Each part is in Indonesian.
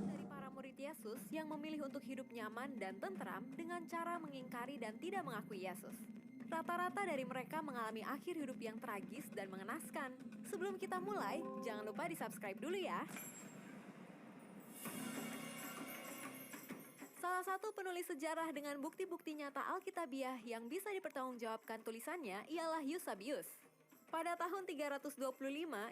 Dari para murid Yesus yang memilih untuk hidup nyaman dan tentram dengan cara mengingkari dan tidak mengakui Yesus. Rata-rata dari mereka mengalami akhir hidup yang tragis dan mengenaskan. Sebelum kita mulai, jangan lupa di-subscribe dulu ya. Salah satu penulis sejarah dengan bukti-bukti nyata Alkitabiah yang bisa dipertanggungjawabkan tulisannya ialah Eusebius. Pada tahun 325,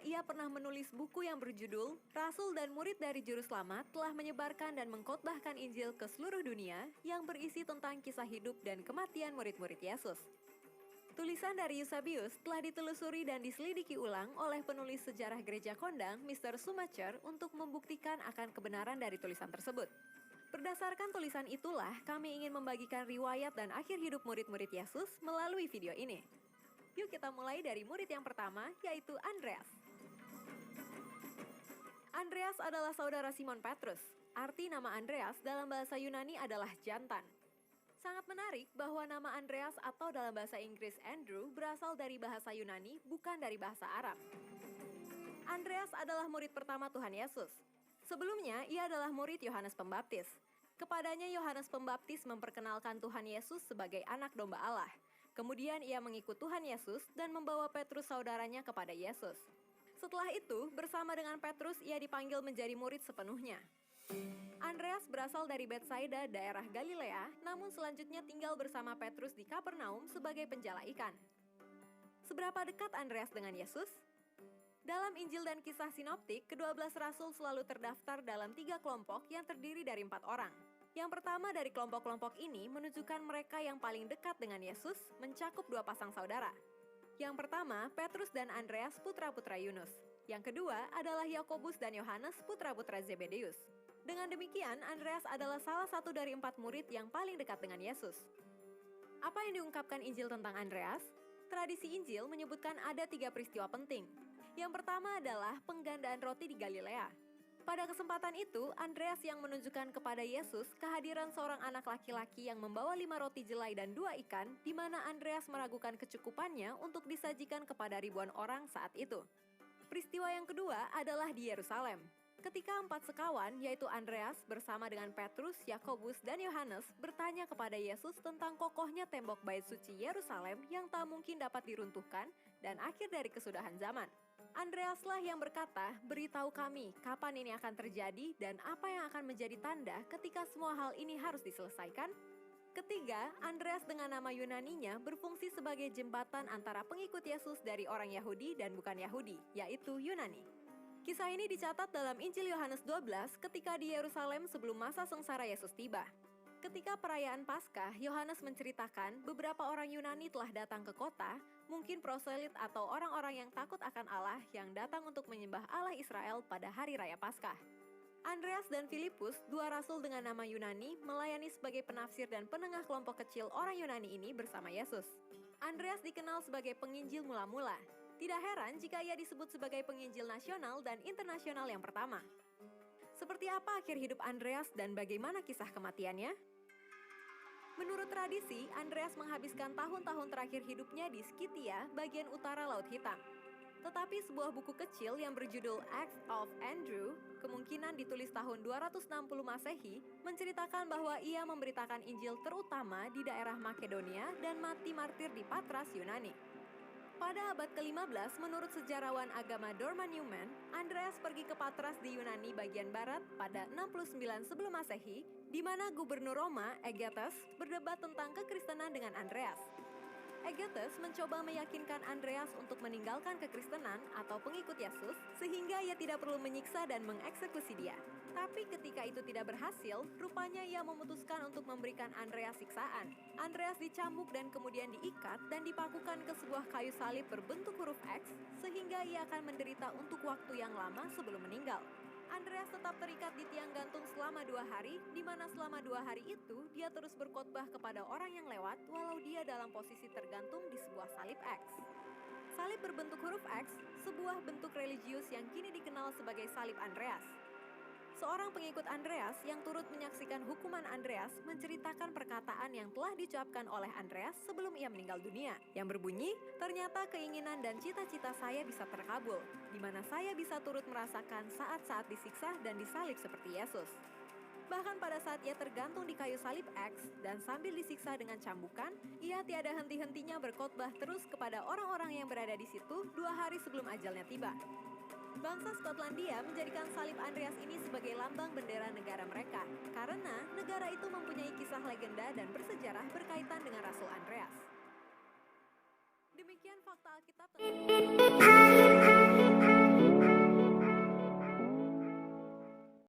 ia pernah menulis buku yang berjudul Rasul dan Murid dari Juru Selamat telah menyebarkan dan mengkhotbahkan Injil ke seluruh dunia yang berisi tentang kisah hidup dan kematian murid-murid Yesus. Tulisan dari Eusebius telah ditelusuri dan diselidiki ulang oleh penulis sejarah gereja kondang, Mr. Schumacher, untuk membuktikan akan kebenaran dari tulisan tersebut. Berdasarkan tulisan itulah, kami ingin membagikan riwayat dan akhir hidup murid-murid Yesus melalui video ini. Yuk kita mulai dari murid yang pertama, yaitu Andreas. Andreas adalah saudara Simon Petrus. Arti nama Andreas dalam bahasa Yunani adalah jantan. Sangat menarik bahwa nama Andreas atau dalam bahasa Inggris Andrew berasal dari bahasa Yunani, bukan dari bahasa Arab. Andreas adalah murid pertama Tuhan Yesus. Sebelumnya, ia adalah murid Yohanes Pembaptis. Kepadanya Yohanes Pembaptis memperkenalkan Tuhan Yesus sebagai anak domba Allah. Kemudian ia mengikut Tuhan Yesus dan membawa Petrus saudaranya kepada Yesus. Setelah itu, bersama dengan Petrus ia dipanggil menjadi murid sepenuhnya. Andreas berasal dari Betsaida, daerah Galilea, namun selanjutnya tinggal bersama Petrus di Kapernaum sebagai penjala ikan. Seberapa dekat Andreas dengan Yesus? Dalam Injil dan Kisah Sinoptik, ke-12 Rasul selalu terdaftar dalam 3 kelompok yang terdiri dari 4 orang. Yang pertama dari kelompok-kelompok ini menunjukkan mereka yang paling dekat dengan Yesus, mencakup 2 pasang saudara. Yang pertama, Petrus dan Andreas, putra-putra Yunus. Yang kedua adalah Yakobus dan Yohanes, putra-putra Zebedeus. Dengan demikian, Andreas adalah salah satu dari 4 murid yang paling dekat dengan Yesus. Apa yang diungkapkan Injil tentang Andreas? Tradisi Injil menyebutkan ada 3 peristiwa penting. Yang pertama adalah penggandaan roti di Galilea. Pada kesempatan itu, Andreas yang menunjukkan kepada Yesus kehadiran seorang anak laki-laki yang membawa 5 roti jelai dan 2 ikan, di mana Andreas meragukan kecukupannya untuk disajikan kepada ribuan orang saat itu. Peristiwa yang kedua adalah di Yerusalem. Ketika 4 sekawan, yaitu Andreas bersama dengan Petrus, Yakobus, dan Yohanes bertanya kepada Yesus tentang kokohnya tembok bait suci Yerusalem yang tak mungkin dapat diruntuhkan dan akhir dari kesudahan zaman. Andreaslah yang berkata, "Beritahu kami kapan ini akan terjadi dan apa yang akan menjadi tanda ketika semua hal ini harus diselesaikan?" Ketiga, Andreas dengan nama Yunaninya berfungsi sebagai jembatan antara pengikut Yesus dari orang Yahudi dan bukan Yahudi, yaitu Yunani. Kisah ini dicatat dalam Injil Yohanes 12 ketika di Yerusalem sebelum masa sengsara Yesus tiba. Ketika perayaan Paskah, Yohanes menceritakan beberapa orang Yunani telah datang ke kota, mungkin proselit atau orang-orang yang takut akan Allah yang datang untuk menyembah Allah Israel pada hari raya Paskah. Andreas dan Filipus, 2 rasul dengan nama Yunani, melayani sebagai penafsir dan penengah kelompok kecil orang Yunani ini bersama Yesus. Andreas dikenal sebagai penginjil mula-mula. Tidak heran jika ia disebut sebagai penginjil nasional dan internasional yang pertama. Seperti apa akhir hidup Andreas dan bagaimana kisah kematiannya? Menurut tradisi, Andreas menghabiskan tahun-tahun terakhir hidupnya di Skythia, bagian utara Laut Hitam. Tetapi sebuah buku kecil yang berjudul Acts of Andrew, kemungkinan ditulis tahun 260 Masehi, menceritakan bahwa ia memberitakan Injil terutama di daerah Makedonia dan mati martir di Patras, Yunani. Pada abad ke-15, menurut sejarawan agama Dorman Newman, Andreas pergi ke Patras di Yunani bagian barat pada 69 sebelum Masehi, di mana gubernur Roma, Aegeates, berdebat tentang kekristenan dengan Andreas. Aegeates mencoba meyakinkan Andreas untuk meninggalkan kekristenan atau pengikut Yesus, sehingga ia tidak perlu menyiksa dan mengeksekusi dia. Tapi ketika itu tidak berhasil, rupanya ia memutuskan untuk memberikan Andreas siksaan. Andreas dicambuk dan kemudian diikat dan dipakukan ke sebuah kayu salib berbentuk huruf X, sehingga ia akan menderita untuk waktu yang lama sebelum meninggal. Andreas tetap terikat di tiang gantung selama 2 hari, di mana selama 2 hari itu dia terus berkhotbah kepada orang yang lewat walau dia dalam posisi tergantung di sebuah salib X. Salib berbentuk huruf X, sebuah bentuk religius yang kini dikenal sebagai salib Andreas. seorang pengikut Andreas yang turut menyaksikan hukuman Andreas menceritakan perkataan yang telah diucapkan oleh Andreas sebelum ia meninggal dunia, yang berbunyi, "Ternyata keinginan dan cita-cita saya bisa terkabul, di mana saya bisa turut merasakan saat-saat disiksa dan disalib seperti Yesus." Bahkan pada saat ia tergantung di kayu salib X dan sambil disiksa dengan cambukan, ia tiada henti-hentinya berkhotbah terus kepada orang-orang yang berada di situ 2 hari sebelum ajalnya tiba. Bangsa Skotlandia menjadikan salib Andreas ini sebagai lambang bendera negara mereka, karena negara itu mempunyai kisah legenda dan bersejarah berkaitan dengan Rasul Andreas. Demikian fakta Alkitab tentang